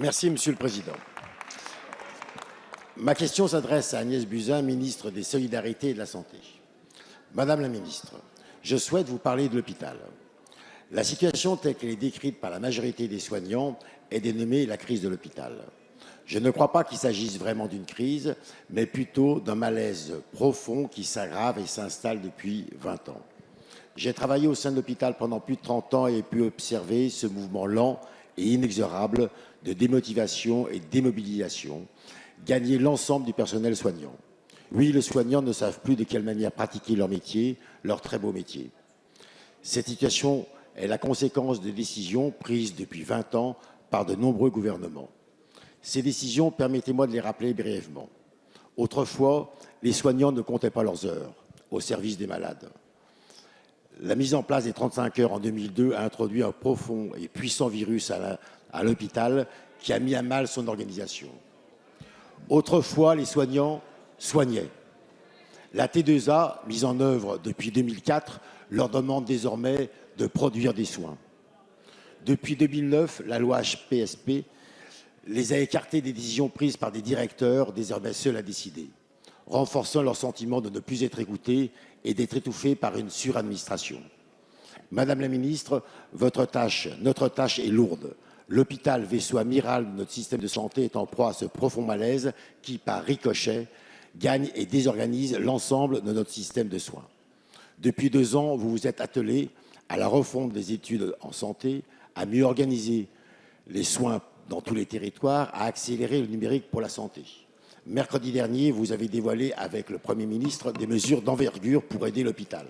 Merci, Monsieur le Président. Ma question s'adresse à Agnès Buzyn, ministre des Solidarités et de la Santé. Madame la ministre, je souhaite vous parler de l'hôpital. La situation telle qu'elle est décrite par la majorité des soignants est dénommée la crise de l'hôpital. Je ne crois pas qu'il s'agisse vraiment d'une crise, mais plutôt d'un malaise profond qui s'aggrave et s'installe depuis 20 ans. J'ai travaillé au sein de l'hôpital pendant plus de 30 ans et ai pu observer ce mouvement lent et inexorable de démotivation et de démobilisation gagner l'ensemble du personnel soignant. Oui, les soignants ne savent plus de quelle manière pratiquer leur métier, leur très beau métier. Cette situation est la conséquence de décisions prises depuis 20 ans par de nombreux gouvernements. Ces décisions, permettez-moi de les rappeler brièvement. Autrefois, les soignants ne comptaient pas leurs heures au service des malades. La mise en place des 35 heures en 2002 a introduit un profond et puissant virus à l'hôpital qui a mis à mal son organisation. Autrefois, les soignants soignaient. La T2A, mise en œuvre depuis 2004, leur demande désormais de produire des soins. Depuis 2009, la loi HPSP les a écartés des décisions prises par des directeurs désormais seuls à décider, renforçant leur sentiment de ne plus être écoutés et d'être étouffés par une suradministration. Madame la ministre, notre tâche est lourde. L'hôpital, vaisseau amiral de notre système de santé, est en proie à ce profond malaise qui, par ricochet, gagne et désorganise l'ensemble de notre système de soins. Depuis 2 ans, vous vous êtes attelé à la refonte des études en santé, à mieux organiser les soins dans tous les territoires, à accélérer le numérique pour la santé. Mercredi dernier, vous avez dévoilé avec le Premier ministre des mesures d'envergure pour aider l'hôpital.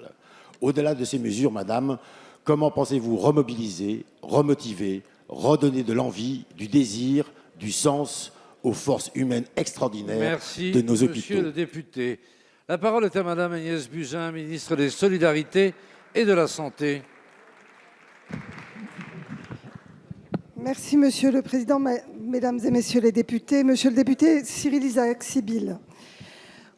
Au-delà de ces mesures, madame, comment pensez-vous remobiliser, remotiver, redonner de l'envie, du désir, du sens aux forces humaines extraordinaires de nos hôpitaux? Monsieur le député. La parole est à madame Agnès Buzyn, ministre des Solidarités et de la Santé. Merci, Monsieur le Président, Mesdames et Messieurs les députés. Monsieur le député Cyril Isaac Sibylle,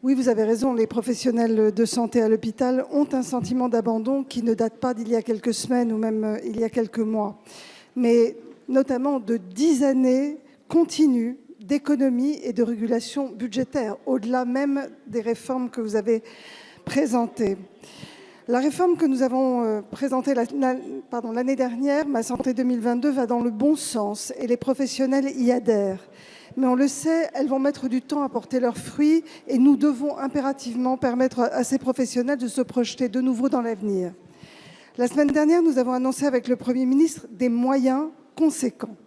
oui, vous avez raison, les professionnels de santé à l'hôpital ont un sentiment d'abandon qui ne date pas d'il y a quelques semaines ou même il y a quelques mois, mais notamment de 10 années continues d'économie et de régulation budgétaire, au-delà même des réformes que vous avez présentées. La réforme que nous avons présentée l'année dernière, Ma Santé 2022, va dans le bon sens et les professionnels y adhèrent. Mais on le sait, elles vont mettre du temps à porter leurs fruits et nous devons impérativement permettre à ces professionnels de se projeter de nouveau dans l'avenir. La semaine dernière, nous avons annoncé avec le Premier ministre des moyens conséquents.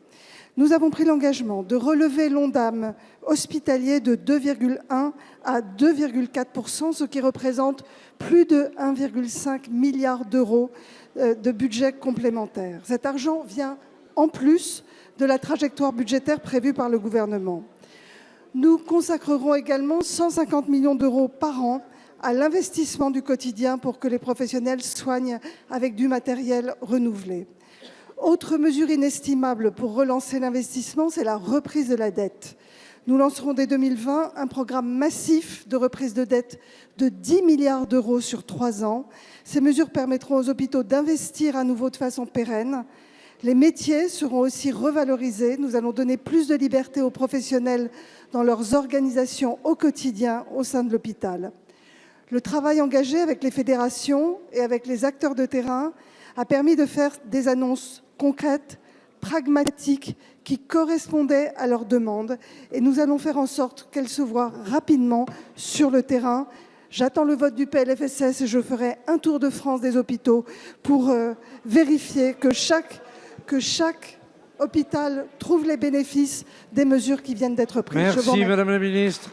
Nous avons pris l'engagement de relever l'Ondam hospitalier de 2,1 à 2,4 %, ce qui représente plus de 1,5 milliard d'euros de budget complémentaire. Cet argent vient en plus de la trajectoire budgétaire prévue par le gouvernement. Nous consacrerons également 150 millions d'euros par an à l'investissement du quotidien pour que les professionnels soignent avec du matériel renouvelé. Autre mesure inestimable pour relancer l'investissement, c'est la reprise de la dette. Nous lancerons dès 2020 un programme massif de reprise de dette de 10 milliards d'euros sur 3 ans. Ces mesures permettront aux hôpitaux d'investir à nouveau de façon pérenne. Les métiers seront aussi revalorisés. Nous allons donner plus de liberté aux professionnels dans leurs organisations au quotidien au sein de l'hôpital. Le travail engagé avec les fédérations et avec les acteurs de terrain a permis de faire des annonces concrètes, pragmatiques, qui correspondaient à leurs demandes. Et nous allons faire en sorte qu'elles se voient rapidement sur le terrain. J'attends le vote du PLFSS et je ferai un tour de France des hôpitaux pour vérifier que chaque hôpital trouve les bénéfices des mesures qui viennent d'être prises. Merci, madame la ministre.